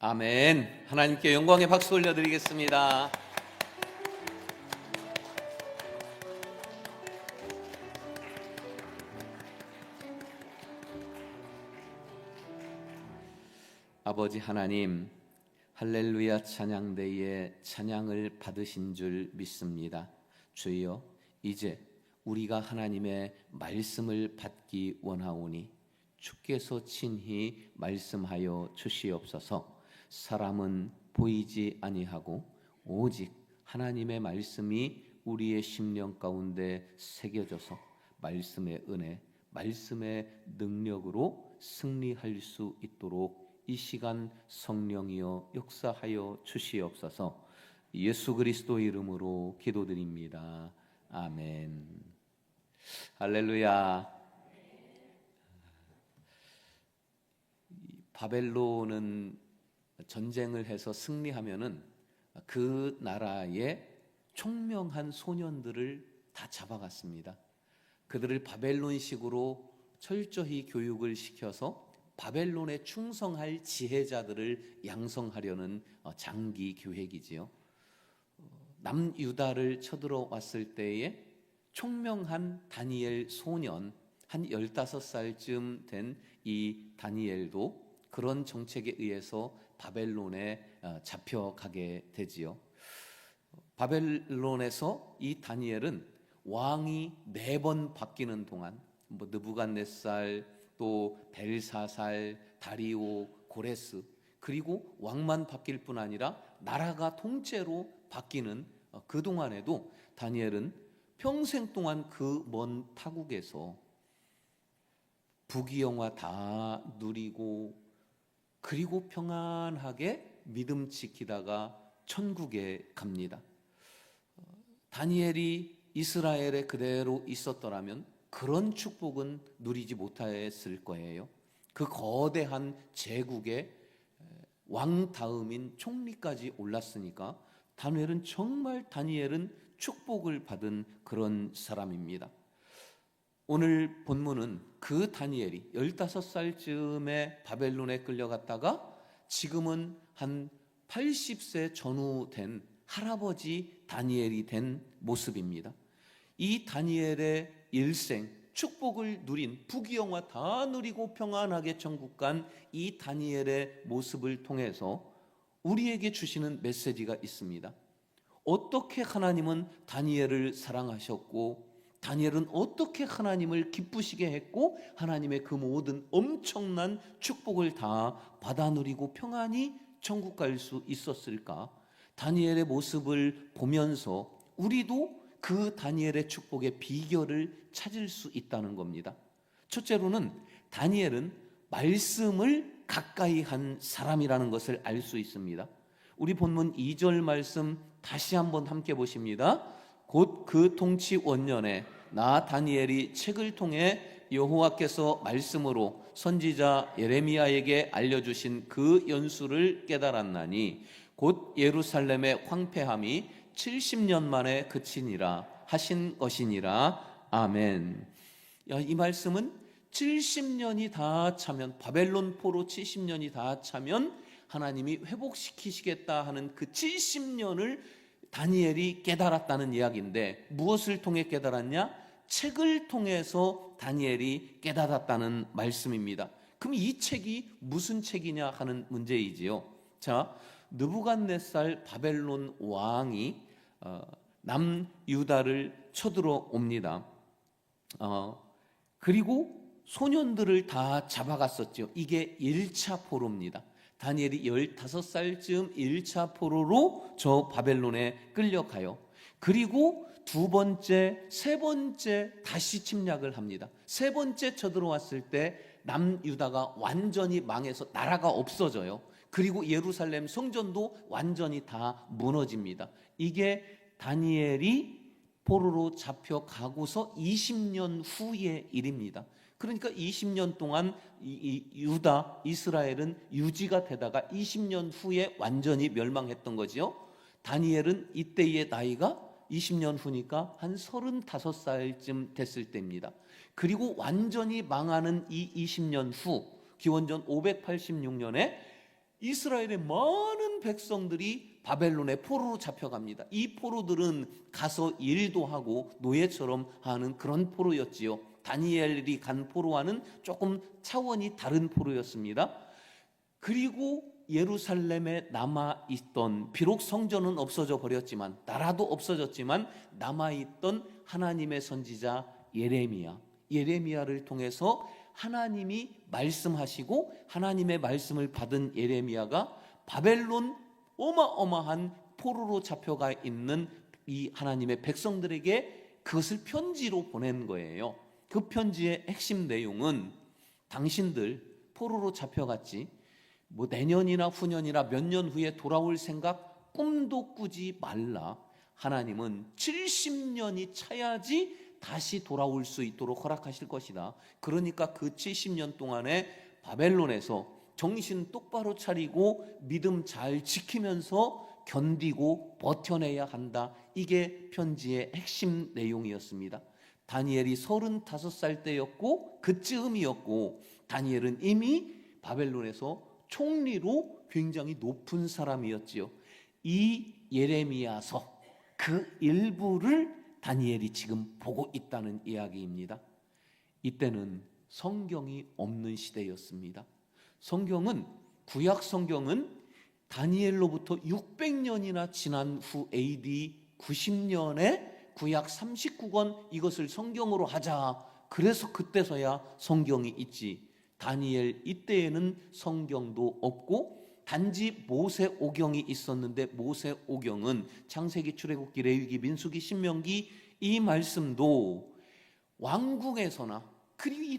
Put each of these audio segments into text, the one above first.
아멘. 하나님께 영광의 박수 올려드리겠습니다. 아버지 하나님, 할렐루야 찬양대에 찬양을 받으신 줄 믿습니다. 주여, 이제 우리가 하나님의 말씀을 받기 원하오니 주께서 친히 말씀하여 주시옵소서. 사람은 보이지 아니하고 오직 하나님의 말씀이 우리의 심령 가운데 새겨져서 말씀의 은혜, 말씀의 능력으로 승리할 수 있도록 이 시간 성령이여 역사하여 주시옵소서. 예수 그리스도 이름으로 기도드립니다. 아멘. 할렐루야. 바벨론은 전쟁을 해서 승리하면은 그 나라의 총명한 소년들을 다 잡아갔습니다. 그들을 바벨론식으로 철저히 교육을 시켜서 바벨론에 충성할 지혜자들을 양성하려는 장기 계획이지요. 남유다를 쳐들어왔을 때에 총명한 다니엘 소년, 한 15살쯤 된 이 다니엘도 그런 정책에 의해서 바벨론에 잡혀가게 되지요. 바벨론에서 이 다니엘은 왕이 4번 바뀌는 동안 느부갓네살, 또 벨사살, 다리오, 고레스, 그리고 왕만 바뀔 뿐 아니라 나라가 통째로 바뀌는 그 동안에도 다니엘은 평생 동안 그 먼 타국에서 부귀영화 다 누리고 그리고 평안하게 믿음 지키다가 천국에 갑니다. 다니엘이 이스라엘에 그대로 있었더라면 그런 축복은 누리지 못했을 거예요. 그 거대한 제국의 왕 다음인 총리까지 올랐으니까 다니엘은 정말 축복을 받은 그런 사람입니다. 오늘 본문은 그 다니엘이 15살쯤에 바벨론에 끌려갔다가 지금은 한 80세 전후된 할아버지 다니엘이 된 모습입니다. 이 다니엘의 일생, 축복을 누린, 부귀영화 다 누리고 평안하게 천국 간 이 다니엘의 모습을 통해서 우리에게 주시는 메시지가 있습니다. 어떻게 하나님은 다니엘을 사랑하셨고, 다니엘은 어떻게 하나님을 기쁘시게 했고, 하나님의 그 모든 엄청난 축복을 다 받아 누리고 평안히 천국 갈 수 있었을까? 다니엘의 모습을 보면서 우리도 그 다니엘의 축복의 비결을 찾을 수 있다는 겁니다. 첫째로는 다니엘은 말씀을 가까이 한 사람이라는 것을 알 수 있습니다. 우리 본문 2절 말씀 다시 한번 함께 보십니다. 곧 그 통치 원년에 나 다니엘이 책을 통해 여호와께서 말씀으로 선지자 예레미야에게 알려주신 그 연수를 깨달았나니 곧 예루살렘의 황폐함이 70년 만에 그치니라 하신 것이니라. 아멘. 이 말씀은 70년이 다 차면, 바벨론 포로 70년이 다 차면 하나님이 회복시키시겠다 하는 그 70년을 다니엘이 깨달았다는 이야기인데, 무엇을 통해 깨달았냐? 책을 통해서 다니엘이 깨달았다는 말씀입니다. 그럼 이 책이 무슨 책이냐 하는 문제이지요. 자, 느부갓네살 바벨론 왕이 남유다를 쳐들어옵니다. 그리고 소년들을 다 잡아갔었죠. 이게 1차 포로입니다. 다니엘이 15살쯤 1차 포로로 저 바벨론에 끌려가요. 그리고 두 번째, 세 번째 다시 침략을 합니다. 세 번째 쳐들어왔을 때 남유다가 완전히 망해서 나라가 없어져요. 그리고 예루살렘 성전도 완전히 다 무너집니다. 이게 다니엘이 포로로 잡혀가고서 20년 후의 일입니다. 그러니까 20년 동안 유다, 이스라엘은 유지가 되다가 20년 후에 완전히 멸망했던 거지요. 다니엘은 이때의 나이가 20년 후니까 한 35살쯤 됐을 때입니다. 그리고 완전히 망하는 이 20년 후, 기원전 586년에 이스라엘의 많은 백성들이 바벨론의 포로로 잡혀갑니다. 이 포로들은 가서 일도 하고 노예처럼 하는 그런 포로였지요. 다니엘이 간 포로와는 조금 차원이 다른 포로였습니다. 그리고 예루살렘에 남아있던, 비록 성전은 없어져 버렸지만, 나라도 없어졌지만 남아있던 하나님의 선지자 예레미야를 통해서 하나님이 말씀하시고, 하나님의 말씀을 받은 예레미야가 바벨론 어마어마한 포로로 잡혀가 있는 이 하나님의 백성들에게 그것을 편지로 보낸 거예요. 그 편지의 핵심 내용은, 당신들 포로로 잡혀갔지, 뭐 내년이나 후년이나 몇 년 후에 돌아올 생각 꿈도 꾸지 말라. 하나님은 70년이 차야지 다시 돌아올 수 있도록 허락하실 것이다. 그러니까 그 70년 동안에 바벨론에서 정신 똑바로 차리고 믿음 잘 지키면서 견디고 버텨내야 한다. 이게 편지의 핵심 내용이었습니다. 다니엘이 35살 때였고, 그쯤이었고, 다니엘은 이미 바벨론에서 총리로 굉장히 높은 사람이었지요. 이 예레미야서 그 일부를 다니엘이 지금 보고 있다는 이야기입니다. 이때는 성경이 없는 시대였습니다. 구약 성경은 다니엘로부터 600년이나 지난 후 AD 90년에 구약 39권 이것을 성경으로 하자. 그래서 그때서야 성경이 있지. 다니엘 이때에는 성경도 없고 단지 모세오경이 있었는데, 모세오경은 창세기, 출애굽기, 레위기, 민수기, 신명기 이 말씀도 왕궁에서나 그리고 이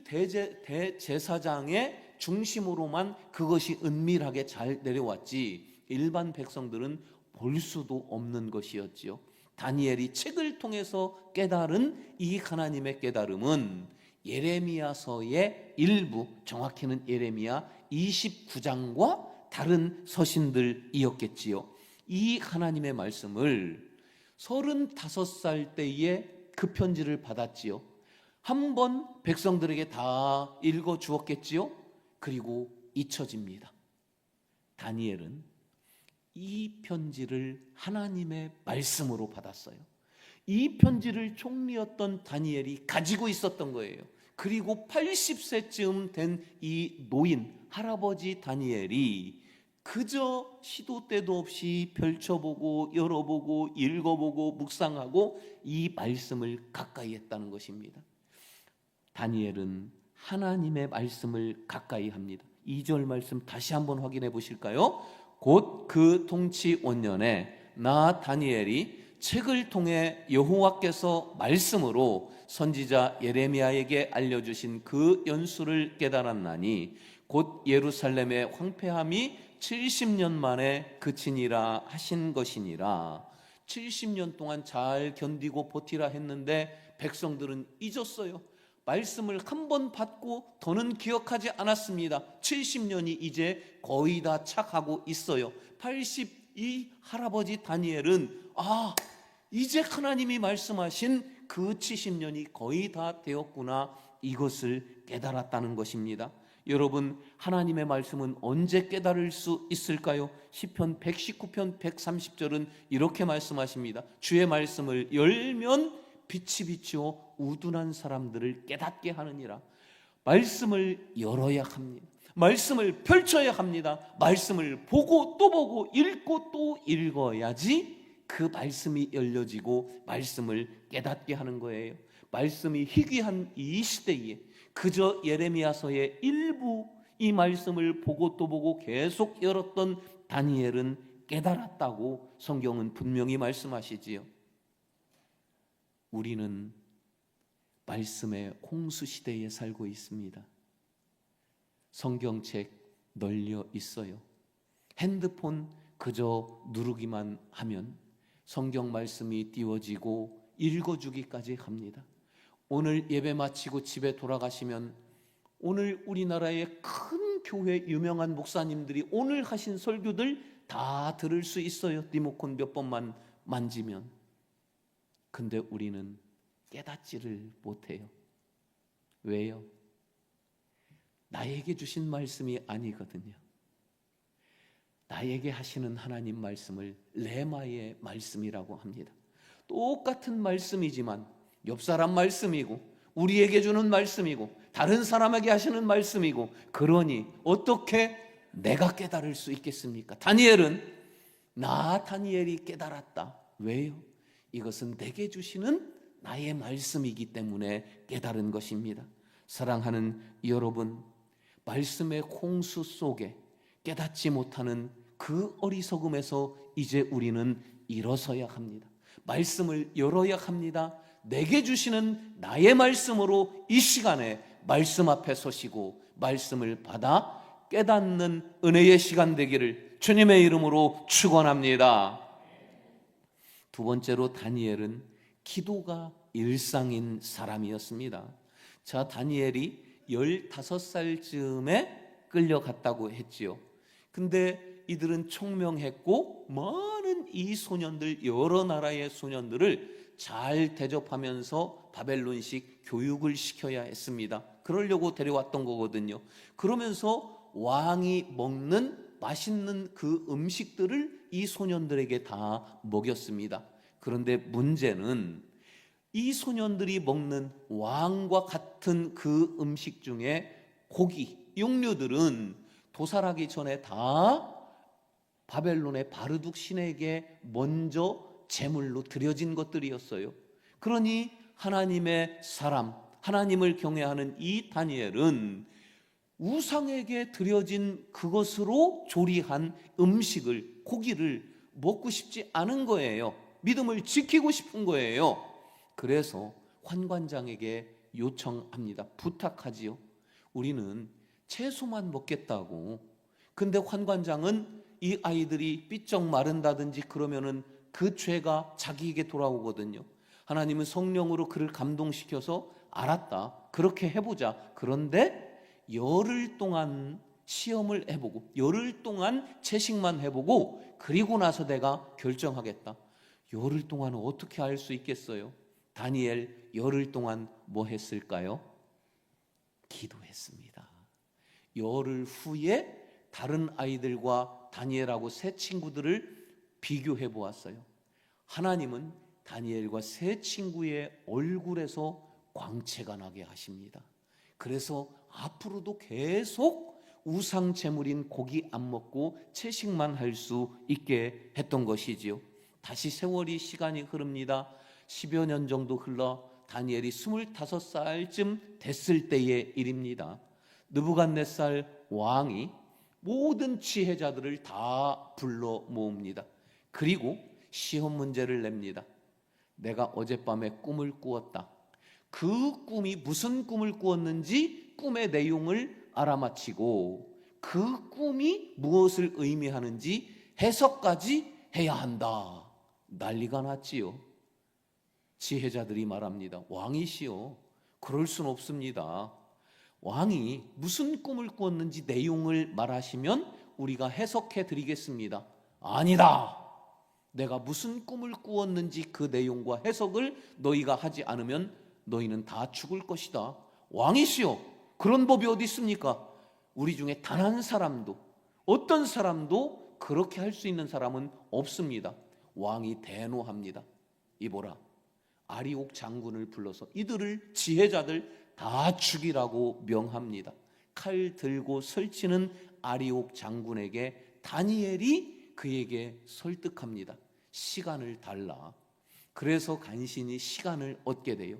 대제사장의 중심으로만 그것이 은밀하게 잘 내려왔지, 일반 백성들은 볼 수도 없는 것이었지요. 다니엘이 책을 통해서 깨달은 이 하나님의 깨달음은 예레미야서의 일부, 정확히는 예레미야 29장과 다른 서신들이었겠지요. 이 하나님의 말씀을 35살 때에 그 편지를 받았지요. 한번 백성들에게 다 읽어 주었겠지요. 그리고 잊혀집니다. 다니엘은 이 편지를 하나님의 말씀으로 받았어요. 이 편지를 총리였던 다니엘이 가지고 있었던 거예요. 그리고 80세쯤 된 이 노인 할아버지 다니엘이 그저 시도 때도 없이 펼쳐보고 열어보고 읽어보고 묵상하고 이 말씀을 가까이 했다는 것입니다. 다니엘은 하나님의 말씀을 가까이 합니다. 2절 말씀 다시 한번 확인해 보실까요? 곧 그 통치 원년에 나 다니엘이 책을 통해 여호와께서 말씀으로 선지자 예레미야에게 알려주신 그 연수를 깨달았나니 곧 예루살렘의 황폐함이 70년 만에 그치니라 하신 것이니라. 70년 동안 잘 견디고 버티라 했는데 백성들은 잊었어요. 말씀을 한 번 받고 더는 기억하지 않았습니다. 70년이 이제 거의 다 차가고 있어요. 82 할아버지 다니엘은 이제 하나님이 말씀하신 그 70년이 거의 다 되었구나, 이것을 깨달았다는 것입니다. 여러분, 하나님의 말씀은 언제 깨달을 수 있을까요? 시편 119편 130절은 이렇게 말씀하십니다. 주의 말씀을 열면 빛이 비추어 우둔한 사람들을 깨닫게 하느니라. 말씀을 열어야 합니다. 말씀을 펼쳐야 합니다. 말씀을 보고 또 보고 읽고 또 읽어야지 그 말씀이 열려지고 말씀을 깨닫게 하는 거예요. 말씀이 희귀한 이 시대에 그저 예레미야서의 일부 이 말씀을 보고 또 보고 계속 열었던 다니엘은 깨달았다고 성경은 분명히 말씀하시지요. 우리는 말씀의 홍수 시대에 살고 있습니다. 성경책 널려 있어요. 핸드폰 그저 누르기만 하면 성경 말씀이 띄워지고 읽어주기까지 합니다. 오늘 예배 마치고 집에 돌아가시면 오늘 우리나라의 큰 교회 유명한 목사님들이 오늘 하신 설교들 다 들을 수 있어요. 리모컨 몇 번만 만지면. 근데 우리는 깨닫지를 못해요. 왜요? 나에게 주신 말씀이 아니거든요. 나에게 하시는 하나님 말씀을 레마의 말씀이라고 합니다. 똑같은 말씀이지만 옆 사람 말씀이고 우리에게 주는 말씀이고 다른 사람에게 하시는 말씀이고, 그러니 어떻게 내가 깨달을 수 있겠습니까? 다니엘이 깨달았다. 왜요? 이것은 내게 주시는 나의 말씀이기 때문에 깨달은 것입니다. 사랑하는 여러분, 말씀의 홍수 속에 깨닫지 못하는 그 어리석음에서 이제 우리는 일어서야 합니다. 말씀을 열어야 합니다. 내게 주시는 나의 말씀으로 이 시간에 말씀 앞에 서시고 말씀을 받아 깨닫는 은혜의 시간 되기를 주님의 이름으로 축원합니다. 두 번째로, 다니엘은 기도가 일상인 사람이었습니다. 자, 다니엘이 15살쯤에 끌려갔다고 했지요. 근데 이들은 총명했고 많은 이 소년들, 여러 나라의 소년들을 잘 대접하면서 바벨론식 교육을 시켜야 했습니다. 그러려고 데려왔던 거거든요. 그러면서 왕이 먹는 맛있는 그 음식들을 이 소년들에게 다 먹였습니다. 그런데 문제는 이 소년들이 먹는 왕과 같은 그 음식 중에 고기, 육류들은 도살하기 전에 다 바벨론의 바르둑 신에게 먼저 제물로 드려진 것들이었어요. 그러니 하나님의 사람, 하나님을 경외하는 이 다니엘은 우상에게 드려진 그것으로 조리한 음식을, 고기를 먹고 싶지 않은 거예요. 믿음을 지키고 싶은 거예요. 그래서 환관장에게 요청합니다. 부탁하지요. 우리는 채소만 먹겠다고. 근데 환관장은 이 아이들이 삐쩍 마른다든지 그러면은 그 죄가 자기에게 돌아오거든요. 하나님은 성령으로 그를 감동시켜서 알았다, 그렇게 해보자. 그런데 열흘 동안 시험을 해보고 열흘 동안 채식만 해보고 그리고 나서 내가 결정하겠다. 열흘 동안 어떻게 알 수 있겠어요? 다니엘 열흘 동안 뭐 했을까요? 기도했습니다. 열흘 후에 다른 아이들과 다니엘하고 세 친구들을 비교해 보았어요. 하나님은 다니엘과 세 친구의 얼굴에서 광채가 나게 하십니다. 그래서 앞으로도 계속 우상 제물인 고기 안 먹고 채식만 할 수 있게 했던 것이지요. 다시 세월이 시간이 흐릅니다. 10여 년 정도 흘러 다니엘이 25살쯤 됐을 때의 일입니다. 느부갓네살 왕이 모든 지혜자들을 다 불러 모읍니다. 그리고 시험 문제를 냅니다. 내가 어젯밤에 꿈을 꾸었다. 그 꿈이 무슨 꿈을 꾸었는지 꿈의 내용을 알아맞히고 그 꿈이 무엇을 의미하는지 해석까지 해야 한다. 난리가 났지요. 지혜자들이 말합니다. 왕이시여, 그럴 순 없습니다. 왕이 무슨 꿈을 꾸었는지 내용을 말하시면 우리가 해석해 드리겠습니다. 아니다. 내가 무슨 꿈을 꾸었는지 그 내용과 해석을 너희가 하지 않으면 너희는 다 죽을 것이다. 왕이시여, 그런 법이 어디 있습니까? 우리 중에 단 한 사람도, 어떤 사람도 그렇게 할 수 있는 사람은 없습니다. 왕이 대노합니다. 이보라, 아리옥 장군을 불러서 이들을, 지혜자들 다 죽이라고 명합니다. 칼 들고 설치는 아리옥 장군에게 다니엘이 그에게 설득합니다. 시간을 달라. 그래서 간신히 시간을 얻게 돼요.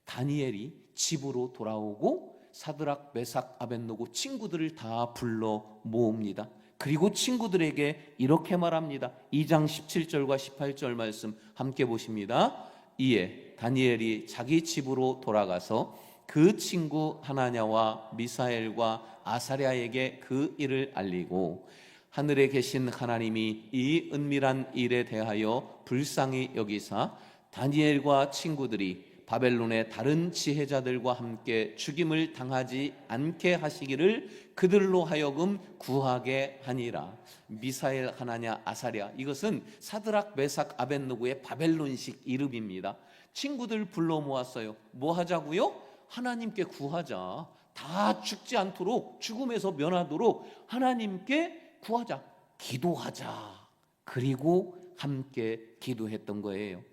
다니엘이 집으로 돌아오고 사드락, 메삭, 아벳노고 친구들을 다 불러 모읍니다. 그리고 친구들에게 이렇게 말합니다. 2장 17절과 18절 말씀 함께 보십니다. 이에 다니엘이 자기 집으로 돌아가서 그 친구 하나냐와 미사엘과 아사랴에게 그 일을 알리고 하늘에 계신 하나님이 이 은밀한 일에 대하여 불쌍히 여기사 다니엘과 친구들이 바벨론의 다른 지혜자들과 함께 죽임을 당하지 않게 하시기를 그들로 하여금 구하게 하니라. 미사엘, 하나냐, 아사랴, 이것은 사드락, 메삭, 아벳느고의 바벨론식 이름입니다. 친구들 불러 모았어요. 뭐 하자고요? 하나님께 구하자. 다 죽지 않도록, 죽음에서 면하도록 하나님께 구하자. 기도하자. 그리고 함께 기도했던 거예요.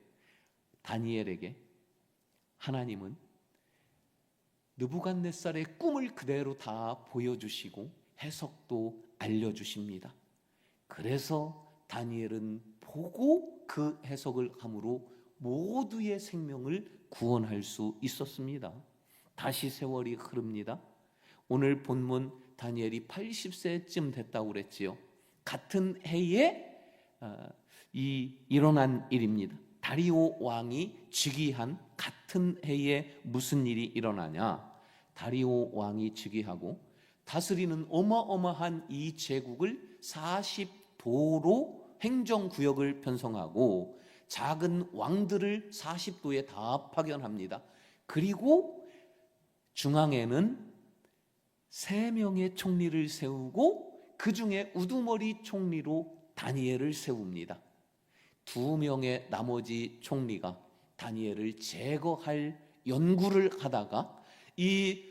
다니엘에게 하나님은 느부갓네살의 꿈을 그대로 다 보여주시고 해석도 알려주십니다. 그래서 다니엘은 보고 그 해석을 함으로 모두의 생명을 구원할 수 있었습니다. 다시 세월이 흐릅니다. 오늘 본문 다니엘이 80세쯤 됐다고 그랬지요. 같은 해에 일어난 일입니다. 다리오 왕이 즉위한 같은 해에 무슨 일이 일어나냐? 다리오 왕이 즉위하고 다스리는 어마어마한 이 제국을 40도로 행정구역을 편성하고 작은 왕들을 40도에 다 파견합니다. 그리고 중앙에는 3명의 총리를 세우고 그 중에 우두머리 총리로 다니엘을 세웁니다. 2명의 나머지 총리가 다니엘을 제거할 연구를 하다가 이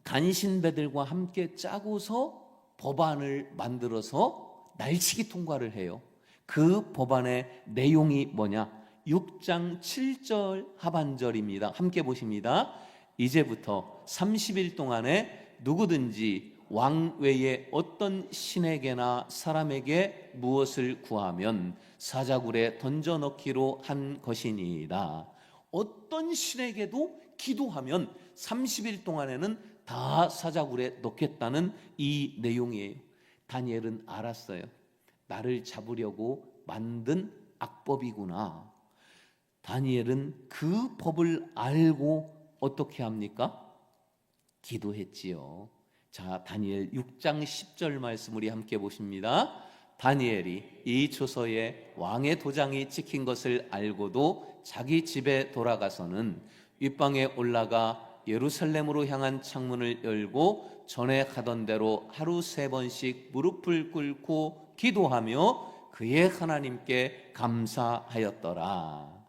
간신배들과 함께 짜고서 법안을 만들어서 날치기 통과를 해요. 그 법안의 내용이 뭐냐? 6장 7절 하반절입니다. 함께 보십니다. 이제부터 30일 동안에 누구든지 왕 외에 어떤 신에게나 사람에게 무엇을 구하면 사자굴에 던져넣기로 한 것이니이다. 어떤 신에게도 기도하면 30일 동안에는 다 사자굴에 넣겠다는 이 내용이에요. 다니엘은 알았어요. 나를 잡으려고 만든 악법이구나. 다니엘은 그 법을 알고 어떻게 합니까? 기도했지요. 자, 다니엘 6장 10절 말씀 우리 함께 보십니다. 다니엘이 이 초서에 왕의 도장이 찍힌 것을 알고도 자기 집에 돌아가서는 윗방에 올라가 예루살렘으로 향한 창문을 열고 전에 가던 대로 하루 3번씩 무릎을 꿇고 기도하며 그의 하나님께 감사하였더라.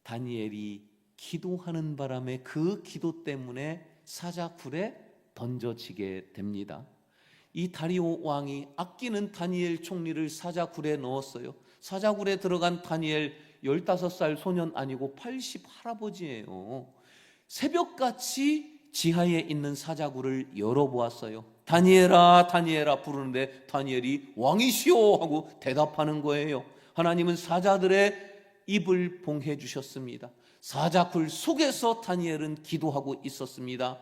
다니엘이 기도하는 바람에 그 기도 때문에 사자굴에 던져지게 됩니다. 이 다리오 왕이 아끼는 다니엘 총리를 사자굴에 넣었어요. 사자굴에 들어간 다니엘 15살 소년 아니고 80 할아버지예요. 새벽같이 지하에 있는 사자굴을 열어보았어요. 다니엘아 다니엘아 부르는데 다니엘이 왕이시오 하고 대답하는 거예요. 하나님은 사자들의 입을 봉해 주셨습니다. 사자굴 속에서 다니엘은 기도하고 있었습니다.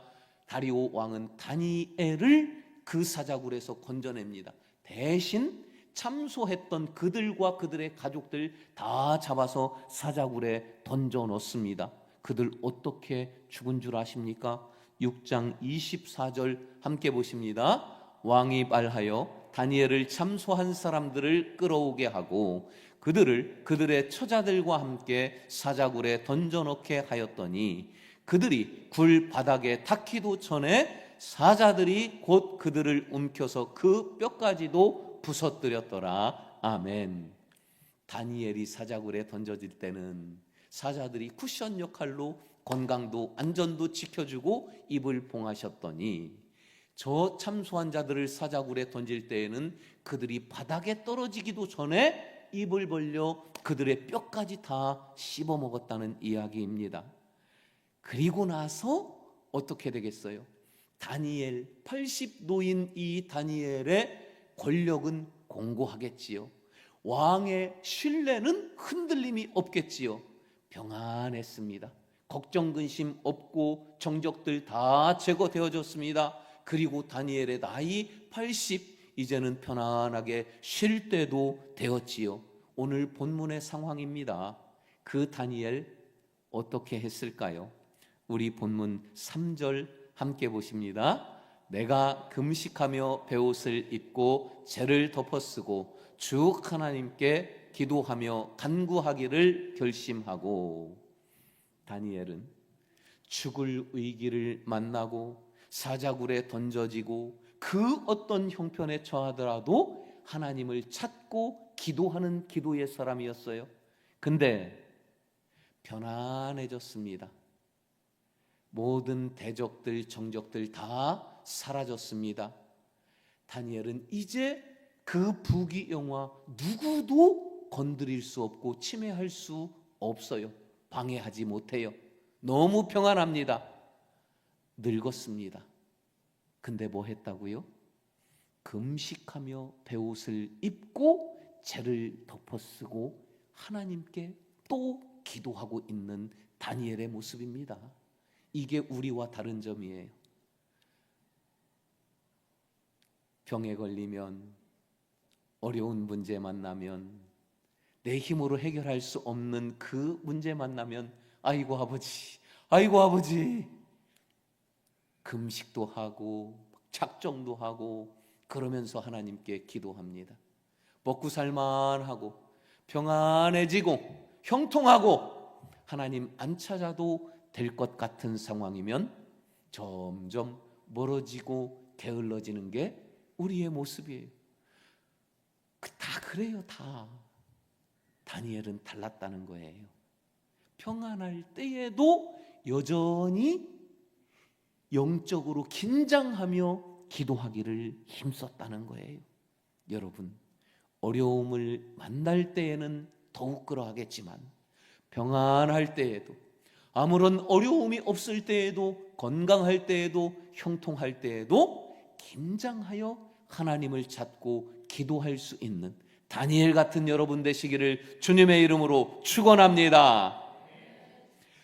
다리오 왕은 다니엘을 그 사자굴에서 건져냅니다. 대신 참소했던 그들과 그들의 가족들 다 잡아서 사자굴에 던져 넣습니다. 그들 어떻게 죽은 줄 아십니까? 6장 24절 함께 보십니다. 왕이 말하여 다니엘을 참소한 사람들을 끌어오게 하고 그들을 그들의 처자들과 함께 사자굴에 던져넣게 하였더니 그들이 굴 바닥에 닿기도 전에 사자들이 곧 그들을 움켜서 그 뼈까지도 부서뜨렸더라. 아멘. 다니엘이 사자굴에 던져질 때는 사자들이 쿠션 역할로 건강도 안전도 지켜주고 입을 봉하셨더니 저 참소한 자들을 사자굴에 던질 때에는 그들이 바닥에 떨어지기도 전에 입을 벌려 그들의 뼈까지 다 씹어 먹었다는 이야기입니다. 그리고 나서 어떻게 되겠어요? 다니엘 80노인 이 다니엘의 권력은 공고하겠지요. 왕의 신뢰는 흔들림이 없겠지요. 평안했습니다. 걱정 근심 없고 정적들 다 제거되어졌습니다. 그리고 다니엘의 나이 80, 이제는 편안하게 쉴 때도 되었지요. 오늘 본문의 상황입니다. 그 다니엘 어떻게 했을까요? 우리 본문 3절 함께 보십니다. 내가 금식하며 베옷을 입고 재를 덮어쓰고 주 하나님께 기도하며 간구하기를 결심하고. 다니엘은 죽을 위기를 만나고 사자굴에 던져지고 그 어떤 형편에 처하더라도 하나님을 찾고 기도하는 기도의 사람이었어요. 근데 편안해졌습니다. 모든 대적들, 정적들 다 사라졌습니다. 다니엘은 이제 그 부귀영화 누구도 건드릴 수 없고 침해할 수 없어요. 방해하지 못해요. 너무 평안합니다. 늙었습니다. 근데 뭐 했다고요? 금식하며 베옷을 입고 재를 덮어쓰고 하나님께 또 기도하고 있는 다니엘의 모습입니다. 이게 우리와 다른 점이에요. 병에 걸리면, 어려운 문제 만나면, 내 힘으로 해결할 수 없는 그 문제 만나면 아이고 아버지, 아이고 아버지, 금식도 하고 작정도 하고 그러면서 하나님께 기도합니다. 먹고 살만하고 평안해지고 형통하고 하나님 안 찾아도 될 것 같은 상황이면 점점 멀어지고 게을러지는 게 우리의 모습이에요. 다 그래요. 다. 다니엘은 달랐다는 거예요. 평안할 때에도 여전히 영적으로 긴장하며 기도하기를 힘썼다는 거예요. 여러분, 어려움을 만날 때에는 더욱 그러하겠지만 평안할 때에도, 아무런 어려움이 없을 때에도, 건강할 때에도, 형통할 때에도 긴장하여 하나님을 찾고 기도할 수 있는 다니엘 같은 여러분 되시기를 주님의 이름으로 축원합니다.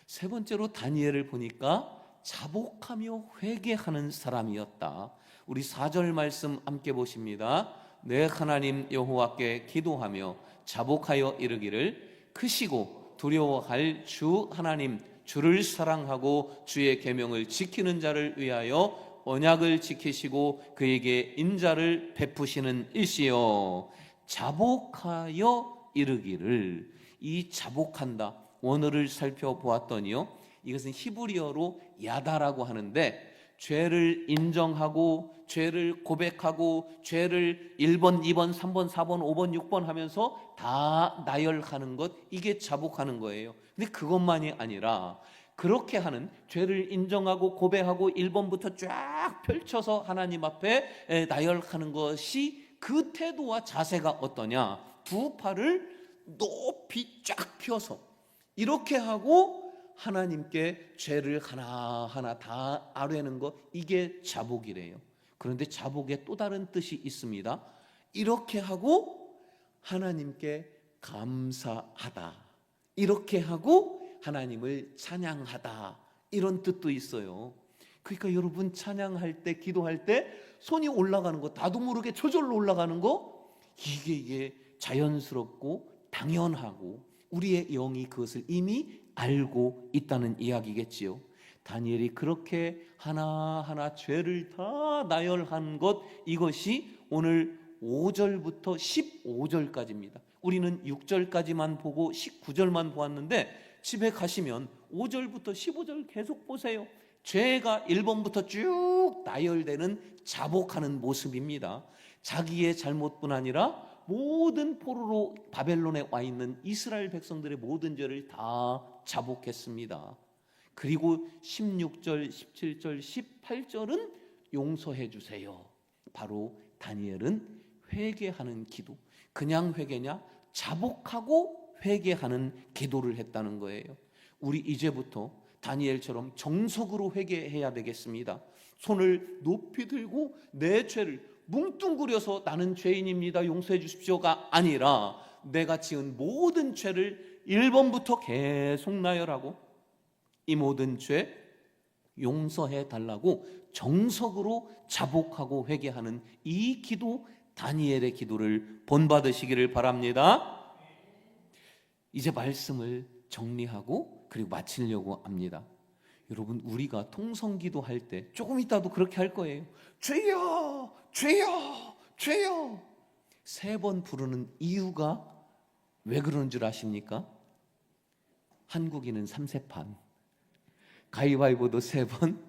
세 번째로 다니엘을 보니까 자복하며 회개하는 사람이었다. 우리 4절 말씀 함께 보십니다. 내 하나님 여호와께 기도하며 자복하여 이르기를 크시고 두려워할 주 하나님, 주를 사랑하고 주의 계명을 지키는 자를 위하여 언약을 지키시고 그에게 인자를 베푸시는 일시요. 자복하여 이르기를. 이 자복한다, 원어를 살펴보았더니요, 이것은 히브리어로 야다라고 하는데, 죄를 인정하고 죄를 고백하고 죄를 1번, 2번, 3번, 4번, 5번, 6번 하면서 다 나열하는 것, 이게 자복하는 거예요. 근데 그것만이 아니라 그렇게 하는, 죄를 인정하고 고백하고 1번부터 쫙 펼쳐서 하나님 앞에 나열하는 것이, 그 태도와 자세가 어떠냐? 두 팔을 높이 쫙 펴서 이렇게 하고 하나님께 죄를 하나하나 다 아뢰는 것, 이게 자복이래요. 그런데 자복에 또 다른 뜻이 있습니다. 이렇게 하고 하나님께 감사하다, 이렇게 하고 하나님을 찬양하다, 이런 뜻도 있어요. 그러니까 여러분, 찬양할 때, 기도할 때 손이 올라가는 거, 나도 모르게 저절로 올라가는 거, 이게 자연스럽고 당연하고 우리의 영이 그것을 이미 알고 있다는 이야기겠지요. 다니엘이 그렇게 하나하나 죄를 다 나열한 것, 이것이 오늘 5절부터 15절까지입니다. 우리는 6절까지만 보고 19절만 보았는데, 집에 가시면 5절부터 15절 계속 보세요. 죄가 1번부터 쭉 나열되는 자복하는 모습입니다. 자기의 잘못뿐 아니라 모든 포로로 바벨론에 와 있는 이스라엘 백성들의 모든 죄를 다 자복했습니다. 그리고 16절, 17절, 18절은 용서해 주세요. 바로 다니엘은 회개하는 기도, 그냥 회개냐? 자복하고 회개하는 기도를 했다는 거예요. 우리 이제부터 다니엘처럼 정석으로 회개해야 되겠습니다. 손을 높이 들고 내 죄를 뭉뚱그려서 나는 죄인입니다, 용서해 주십시오가 아니라, 내가 지은 모든 죄를 1번부터 계속 나열하고 이 모든 죄 용서해 달라고 정석으로 자복하고 회개하는 이 기도, 다니엘의 기도를 본받으시기를 바랍니다. 이제 말씀을 정리하고 그리고 마치려고 합니다. 여러분, 우리가 통성기도 할 때 조금 있다도 그렇게 할 거예요. 죄여, 죄여, 죄여 3번 부르는 이유가 왜 그러는 줄 아십니까? 한국인은 3세판, 가위바위보도 3번,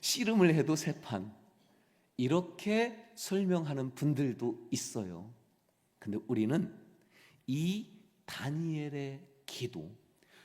씨름을 해도 3판, 이렇게 설명하는 분들도 있어요. 근데 우리는 이 다니엘의 기도,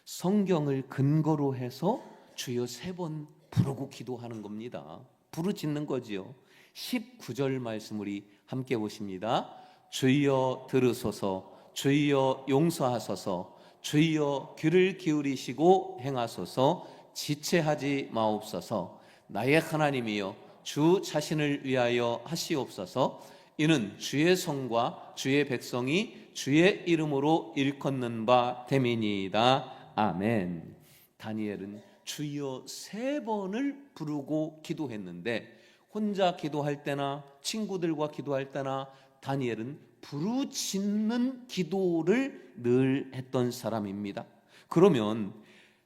성경을 근거로 해서 주여 3번 부르고 기도하는 겁니다. 부르짖는 거지요. 19절 말씀 우리 함께 보십니다. 주여 들으소서, 주여 용서하소서, 주여 귀를 기울이시고 행하소서, 지체하지 마옵소서. 나의 하나님이여 주 자신을 위하여 하시옵소서. 이는 주의 성과 주의 백성이 주의 이름으로 일컫는 바 됨이니이다. 아멘. 다니엘은 주여 3번을 부르고 기도했는데, 혼자 기도할 때나 친구들과 기도할 때나 다니엘은 부르짖는 기도를 늘 했던 사람입니다. 그러면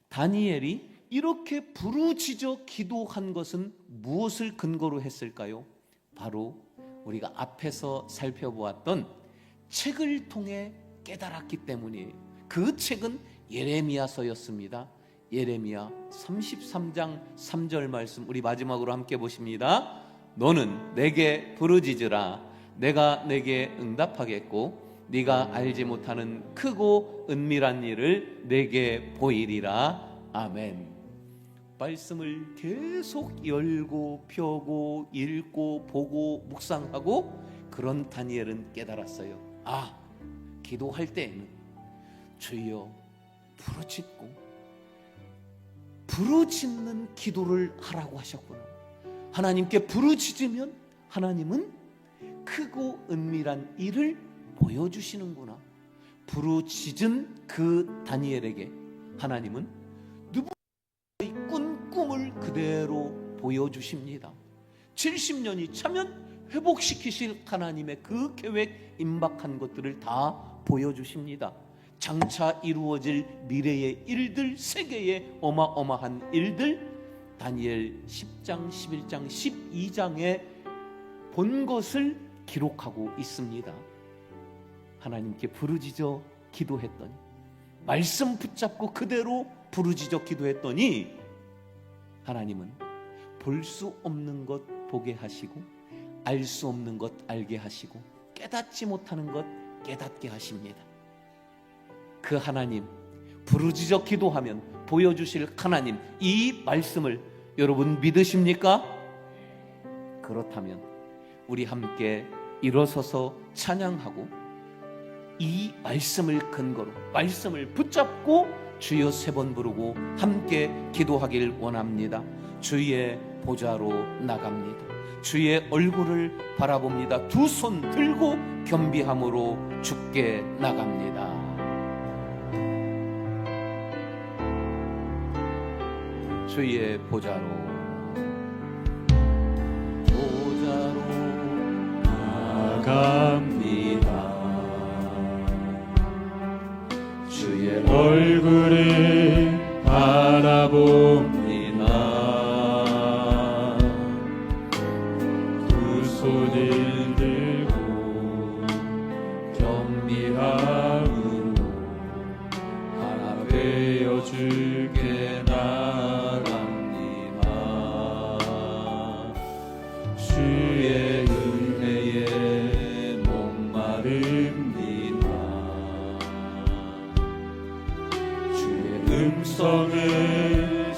다니엘이 이렇게 부르짖어 기도한 것은 무엇을 근거로 했을까요? 바로 우리가 앞에서 살펴보았던 책을 통해 깨달았기 때문이에요. 그 책은 예레미야서였습니다. 예레미야 33장 3절 말씀, 우리 마지막으로 함께 보십니다. 너는 내게 부르짖으라. 내가 내게 응답하겠고 네가 알지 못하는 크고 은밀한 일을 내게 보이리라. 아멘. 말씀을 계속 열고 펴고 읽고 보고 묵상하고, 그런 다니엘은 깨달았어요. 아, 기도할 때에는 주여 부르짖는 기도를 하라고 하셨구나. 하나님께 부르짖으면 하나님은 크고 은밀한 일을 보여주시는구나. 부르짖은 그 다니엘에게 하나님은 누구의 꾼 꿈을 그대로 보여주십니다. 70년이 차면 회복시키실 하나님의 그 계획 임박한 것들을 다 보여주십니다. 장차 이루어질 미래의 일들, 세계의 어마어마한 일들, 다니엘 10장, 11장, 12장에 본 것을 기록하고 있습니다. 하나님께 부르짖어 기도했더니, 말씀 붙잡고 그대로 부르짖어 기도했더니 하나님은 볼 수 없는 것 보게 하시고, 알 수 없는 것 알게 하시고, 깨닫지 못하는 것 깨닫게 하십니다. 그 하나님, 부르짖어 기도하면 보여주실 하나님, 이 말씀을 여러분 믿으십니까? 그렇다면 우리 함께 일어서서 찬양하고, 이 말씀을 근거로 말씀을 붙잡고 주여 3번 부르고 함께 기도하길 원합니다. 주의 보좌로 나갑니다. 주의 얼굴을 바라봅니다. 2 손 들고 겸비함으로 주께 나갑니다. 주의 보좌로 나갑니다. 주의 얼굴을 바라봅니다. 2 손을 들고 겸비함으로 하나 되어 주께 나갑니다. 주의 은혜에 목마릅니다. 주의 음성을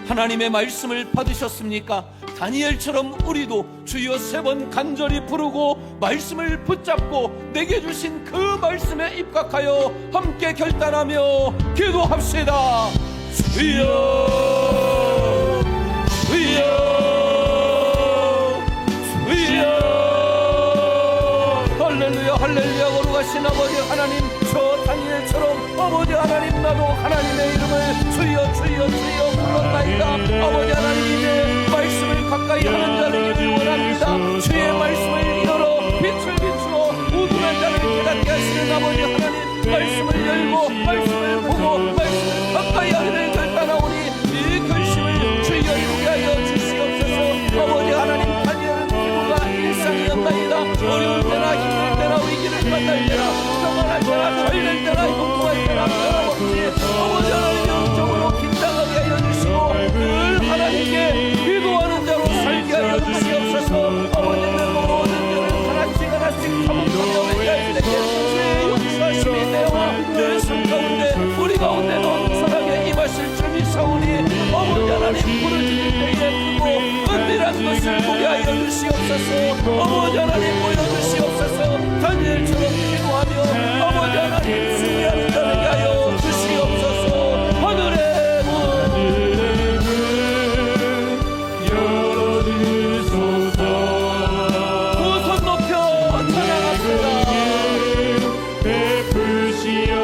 하나님의 말씀을 받으셨습니까? 다니엘처럼 우리도 주여 3번 간절히 부르고 말씀을 붙잡고 내게 주신 그 말씀에 입각하여 함께 결단하며 기도합시다. 주여, 주여, 주여. 할렐루야, 할렐루야. 거룩하신 아버지 하나님, 저 다니엘처럼 아버지 하나님, 나도 하나님의 이름을 주여, 주여, 주여 불렀나이다. 아버지 하나님, 이제 말씀을 가까이 하는 자를 이를 원합니다. 주의 말씀을 열어 빛을 비추어 우둔한 자를 깨닫게 하시는 아버지 하나님, 말씀을 열고 말씀을 보고 말씀을 가까이 하기를 결단하오니 이 결심을 주여 이루게 하여 주시옵소서. 아버지 하나님, 다니엘은 기도가 일상이었나이다. 어려울 때나 힘들 때나 위기를 만날 때나 평안할 때나 잘될 때나 형통할 때나 변함없이 아버지 하나님 영적으로 긴장하게 하여 주시고 늘 하나님께 기도하는 자로 살게 하여 주시옵소서. 아버지는 모든 자를 하나씩 하나씩 자복하며 회개할 때에 주의 용서하심이 되어와 내 삶 가운데 우리 가운데도 선하게 임하실 줄 믿사오니 아버지 하나님, 부르짖을 때에 크고 은밀한 것을 보게 하여 주시옵소서. 아버지 하나님, 보여주시옵소서. 다니엘처럼 기도하며 아버지 하나님 승리하는 자 되게 하여 주시옵소서. 하늘의 문 열어주소서. 두 손 높여 찬양합시다. 베푸시옵소서.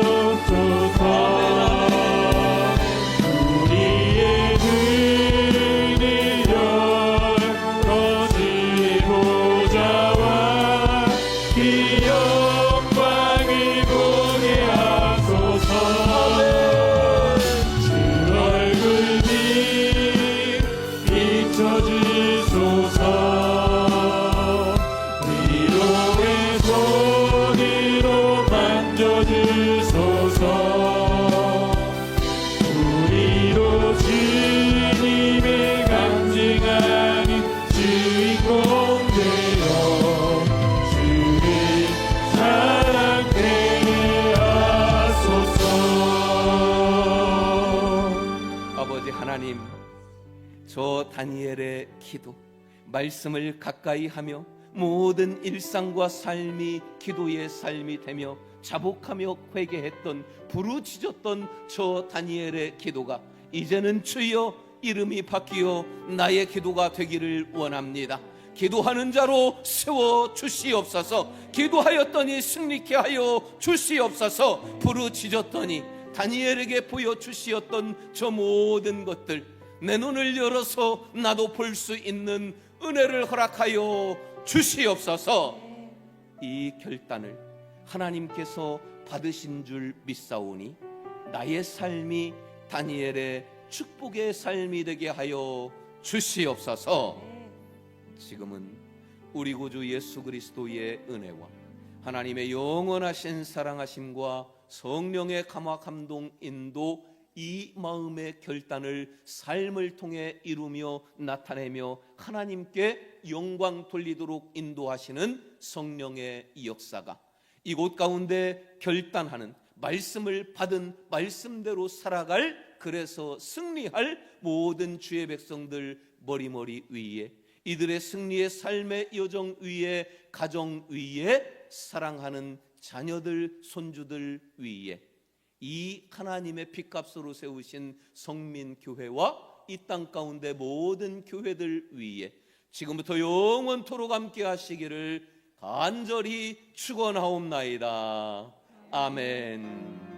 하나님, 저 다니엘의 기도, 말씀을 가까이 하며 모든 일상과 삶이 기도의 삶이 되며 자복하며 회개했던 부르짖었던 저 다니엘의 기도가 이제는 주여 이름이 바뀌어 나의 기도가 되기를 원합니다. 기도하는 자로 세워 주시옵소서. 기도하였더니 승리케 하여 주시옵소서. 부르짖었더니 다니엘에게 보여주시었던 저 모든 것들, 내 눈을 열어서 나도 볼 수 있는 은혜를 허락하여 주시옵소서. 이 결단을 하나님께서 받으신 줄 믿사오니 나의 삶이 다니엘의 축복의 삶이 되게 하여 주시옵소서. 지금은 우리 구주 예수 그리스도의 은혜와 하나님의 영원하신 사랑하심과 성령의 감화 감동 인도, 이 마음의 결단을 삶을 통해 이루며 나타내며 하나님께 영광 돌리도록 인도하시는 성령의 역사가 이곳 가운데 결단하는, 말씀을 받은 말씀대로 살아갈, 그래서 승리할 모든 주의 백성들 머리머리 위에, 이들의 승리의 삶의 여정 위에, 가정 위에, 사랑하는 자녀들, 손주들 위에, 이 하나님의 핏값으로 세우신 성민교회와 이 땅 가운데 모든 교회들 위에 지금부터 영원토록 함께 하시기를 간절히 축원하옵나이다. 아멘.